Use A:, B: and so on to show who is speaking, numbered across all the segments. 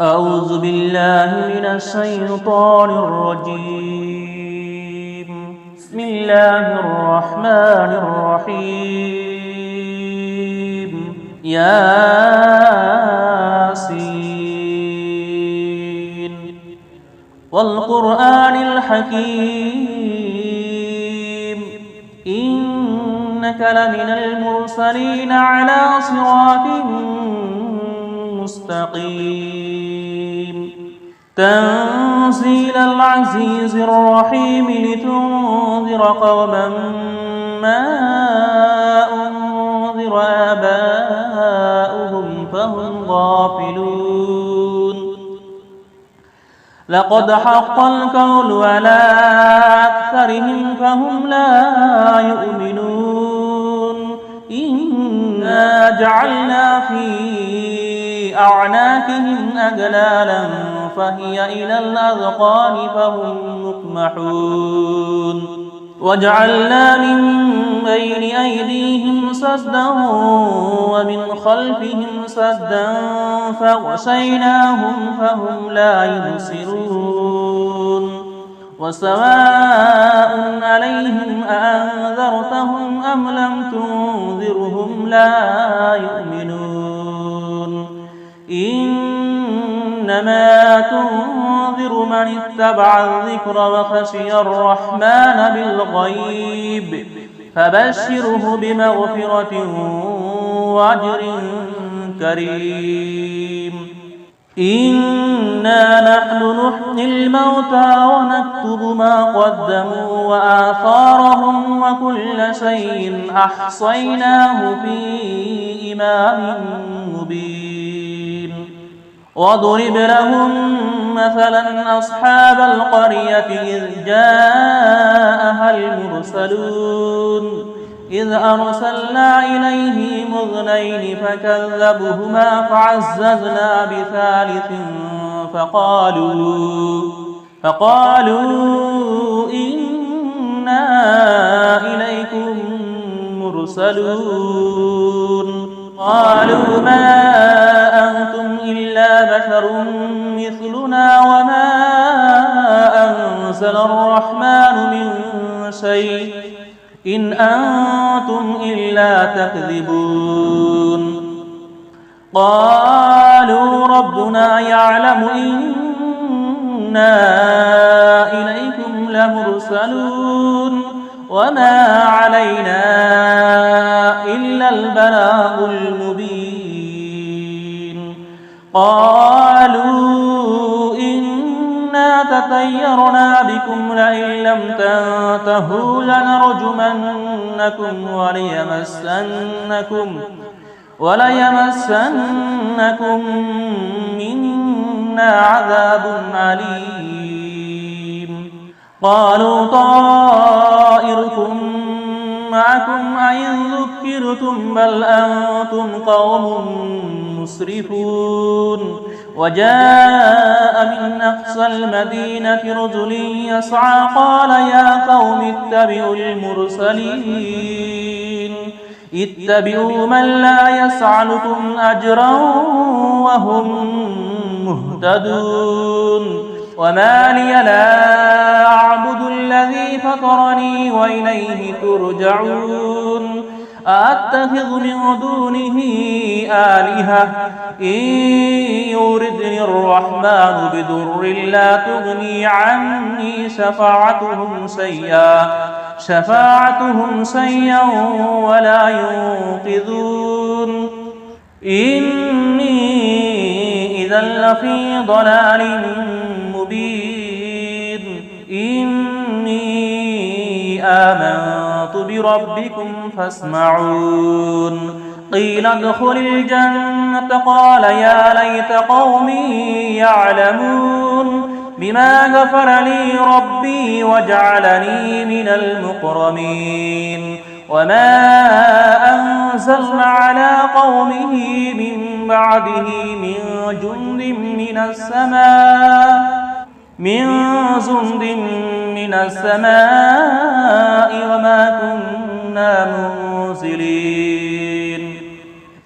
A: أعوذ بالله من الشيطان الرجيم. بسم الله الرحمن الرحيم. ياسين والقرآن الحكيم إنك لمن المرسلين على صراط مستقيم تنزيل العزيز الرحيم لتنذر قوما ما أنذر آباؤهم فهم غافلون لقد حق القول على أكثرهم فهم لا يؤمنون إنا جعلنا في أعناقهم أغلالا فهي إلى الأذقان فهم مقمحون وجعلنا من بين أيديهم سدا ومن خلفهم سدا فغشيناهم فهم لا يبصرون وسواء عليهم أأنذرتهم أم لم تنذرهم لا يؤمنون إنما تنذر من اتبع الذكر وخشي الرحمن بالغيب فبشره بمغفرة وأجر كريم إنا نحن نحيي الموتى ونكتب ما قدموا وآثارهم وكل شيء أحصيناه في إمام مبين واضرب لهم مثلا أصحاب القرية إذ جاءها المرسلون إذ أرسلنا إليهم اثنين فكذبوهما فعززنا بثالث فقالوا إنا إليكم مرسلون قالوا ما أنتم إلا بشر مثلنا وما أنزل الرحمن من شيء إن أنتم إلا تكذبون قالوا ربنا يعلم إنا إليكم لمرسلون وما علينا إلا البلاغ المبين قالوا إنا تطيرنا بكم لئن لم تنتهوا لنرجمنكم وليمسنكم منا عذاب أليم قالوا طائركم معكم أئن ذكرتم بل أنتم قوم مسرفون وجاء من أقصى المدينة رجل يسعى قال يا قوم اتبعوا المرسلين اتبعوا من لا يسألكم أجرا وهم مهتدون وما لي لا أعبد الذي فطرني وإليه ترجعون أأتخذ من دونه آلهة إن يردني الرحمن بضر لا تغني عني شفاعتهم شيئا ولا ينقذون إني إذا لفي ضلال مبين إني آمنت بربكم فاسمعون قيل ادخل الجنة قال يا ليت قومي يعلمون بما غفر لي ربي وجعلني من المكرمين وما أنزلنا على قومه من بعده من جند من السماء وما كنا منزلين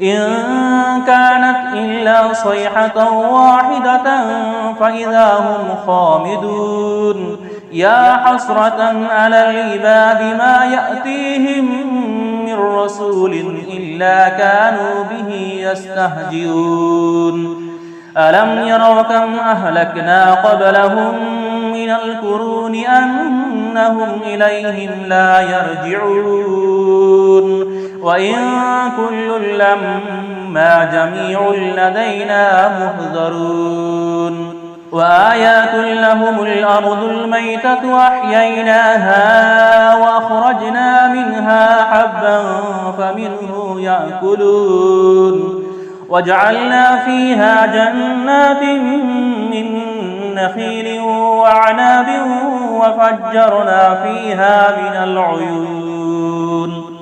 A: إن كانت إلا إلا صيحة واحدة فإذا هم خامدون يا حسرة على العباد ما يأتيهم من رسول إلا كانوا به يستهزئون ألم يروا كم أهلكنا قبلهم من القرون أنهم إليهم لا يرجعون وإن كل لما جميع لدينا محضرون وآيات لهم الأرض الميتة أحييناها وأخرجنا منها حبا فمنه يأكلون وجعلنا فيها جنات من نخيل وعناب وفجرنا فيها من العيون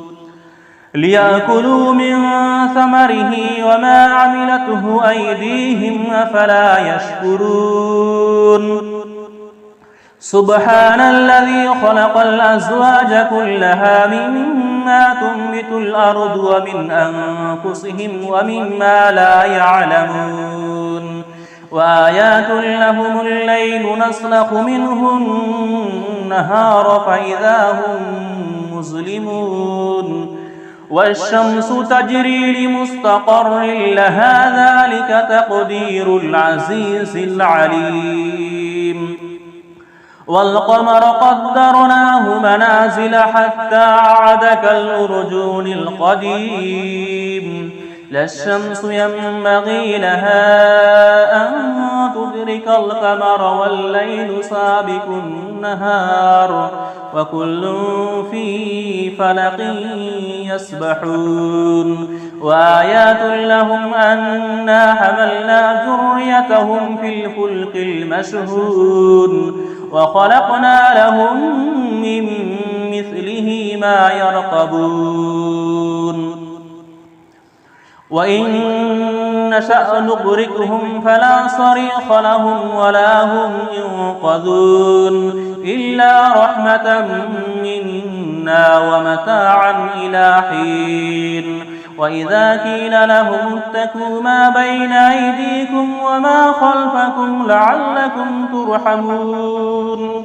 A: ليأكلوا من ثمره وما عملته أيديهم أفلا يشكرون سبحان الذي خلق الأزواج كلها مما تنبت الأرض ومن أنفسهم ومما لا يعلمون وآيات لهم الليل نسلخ منه النهار فإذا هم مظلمون والشمس تجري لمستقر لها ذلك تقدير العزيز العليم والقمر قدرناه منازل حتى عاد كالأرجون القديم لا الشمس ينبغي لها أن تدرك القمر والليل سابق النهار وكل في فلق يسبحون وآيات لهم أنا حملنا ذريتهم في الفلك المشحون وخلقنا لهم من مثله ما يركبون وإن نشأ نغرقهم فلا صريخ لهم ولا هم ينقذون إلا رحمة منا ومتاعا إلى حين وإذا قيل لهم اتقوا ما بين أيديكم وما خلفكم لعلكم ترحمون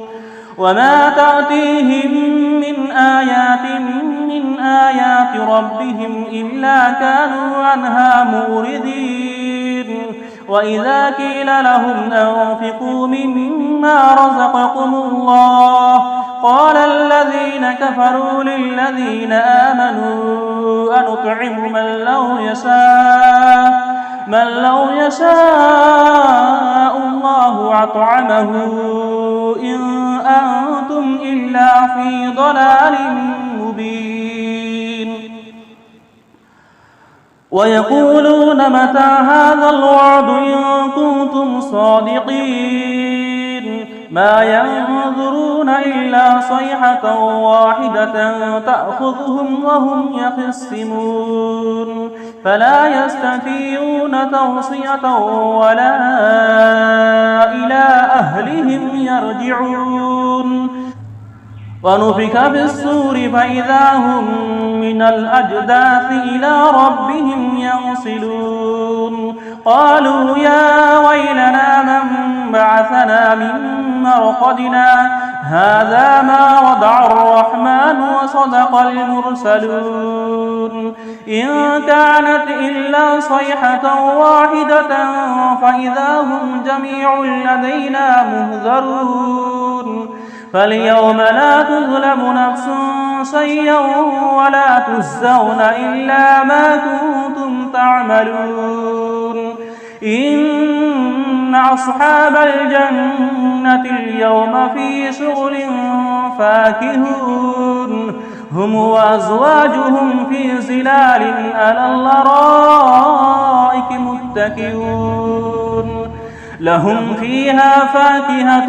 A: وما تأتيهم من آيات ربهم إلا كانوا عنها موردين وإذا قيل لهم أنفقوا مما رزقكم الله قال الذين كفروا للذين آمنوا أنطعم من لو يشاء الله أطعمه إن أنتم إلا في ضلال مبين ويقولون متى هذا الوعد إن كنتم صادقين ما ينظرون إلا صيحة واحدة تأخذهم وهم يخصمون فلا يستطيعون توصية ولا إلى أهلهم يرجعون ونفخ في الصور فإذا هم من الأجداث إلى ربهم ينصلون قالوا يا ويلنا من بعثنا من مرقدنا هذا ما وضع الرحمن وصدق المرسلون إن كانت إلا صيحة واحدة فإذا هم جميع لدينا مهذرون فاليوم لا تظلم نفس شيئا ولا تجزون إلا ما كنتم تعملون إن أصحاب الجنة اليوم في شغل فاكهون هم وأزواجهم في ظلال على الأرائك متكئون لهم فيها فاكهة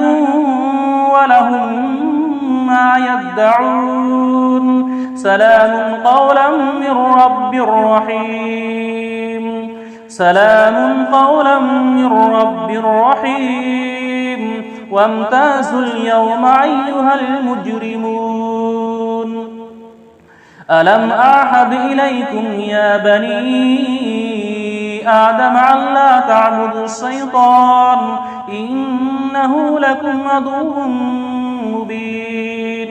A: ولهم ما يدعون سلام قولا من رب رحيم سلام قولا من رب رحيم وامتازوا اليوم أيها المجرمون ألم أعهد إليكم يا بني آدم ألا تعبدوا الشيطان إنه لكم عدو مبين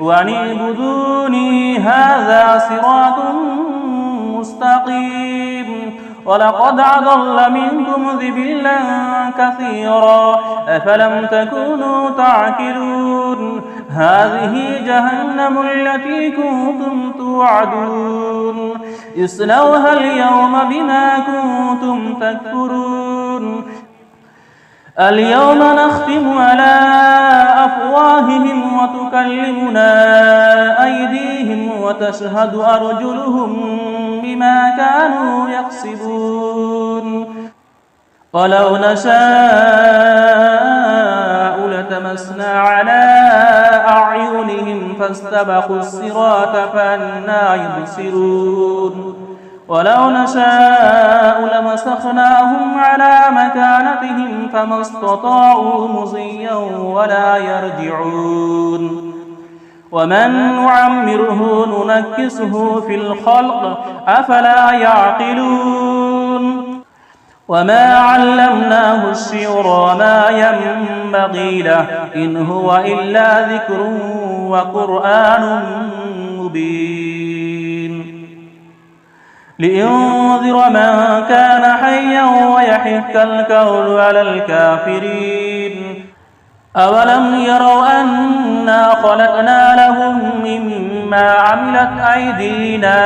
A: وأن اعبدوني هذا صراط مستقيم ولقد أضل منكم ذبلا كثيرا أفلم تكونوا تعقلون هذه جهنم التي كنتم توعدون اصلوها اليوم بما كنتم تكفرون اليوم نختم على أفواههم وتكلمنا أيديهم وتشهد أرجلهم بما كانوا يكسبون ولو نشاء لتمسنا على أعينهم فاستبقوا الصراط فأنى يبصرون ولو نشاء لمسخناهم على مكانتهم فما استطاعوا مضيا ولا يرجعون ومن نعمره ننكسه في الخلق أفلا يعقلون وما علمناه الشعر وما ينبغي له إن هو إلا ذكر وقرآن مبين لينذر من كان حيا ويحق القول على الكافرين أولم يروا أنا خلقنا لهم مما عملت أيدينا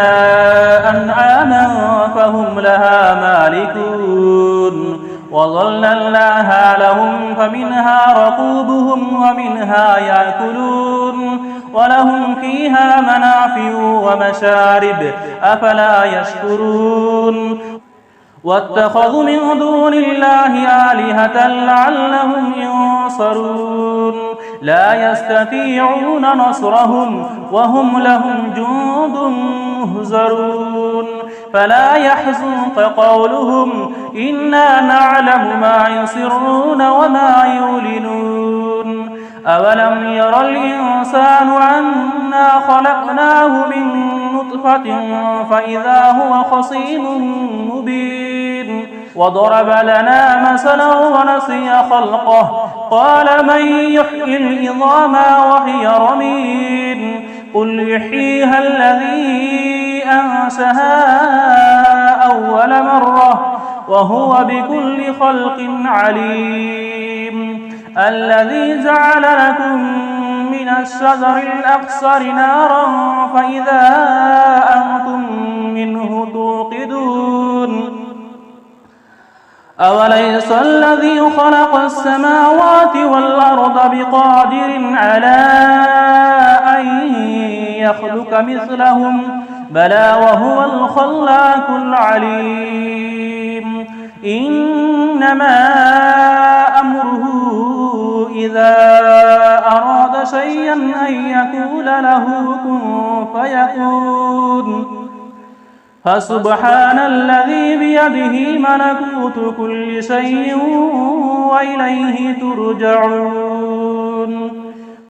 A: أنعاما فهم لها مالكون وظللناها لهم فمنها ركوبهم ومنها يأكلون ولهم فيها منافع ومشارب أفلا يشكرون واتخذوا من دون الله آلهة لعلهم ينصرون لا يستطيعون نصرهم وهم لهم جند مهزرون فلا يحزنك قولهم إنا نعلم ما يسرون وما يعلنون أولم ير الإنسان أنا خلقناه من نطفة فإذا هو خصيم مبين وضرب لنا مثلا ونسي خلقه قال من يحيي العظام وهي رميم قل يحييها الذي أنشأها أول مرة وهو بكل خلق عليم الذي جعل لكم من الشجر الأخضر نارا فإذا أنتم منه توقدون أوليس الذي خلق السماوات والأرض بقادر على أن يخلق مثلهم بلى وهو الخلاق العليم إنما أمره إذا أراد شيئا أن يقول له كن فيكون فسبحان الذي بيده ملكوت كل شيء وإليه ترجعون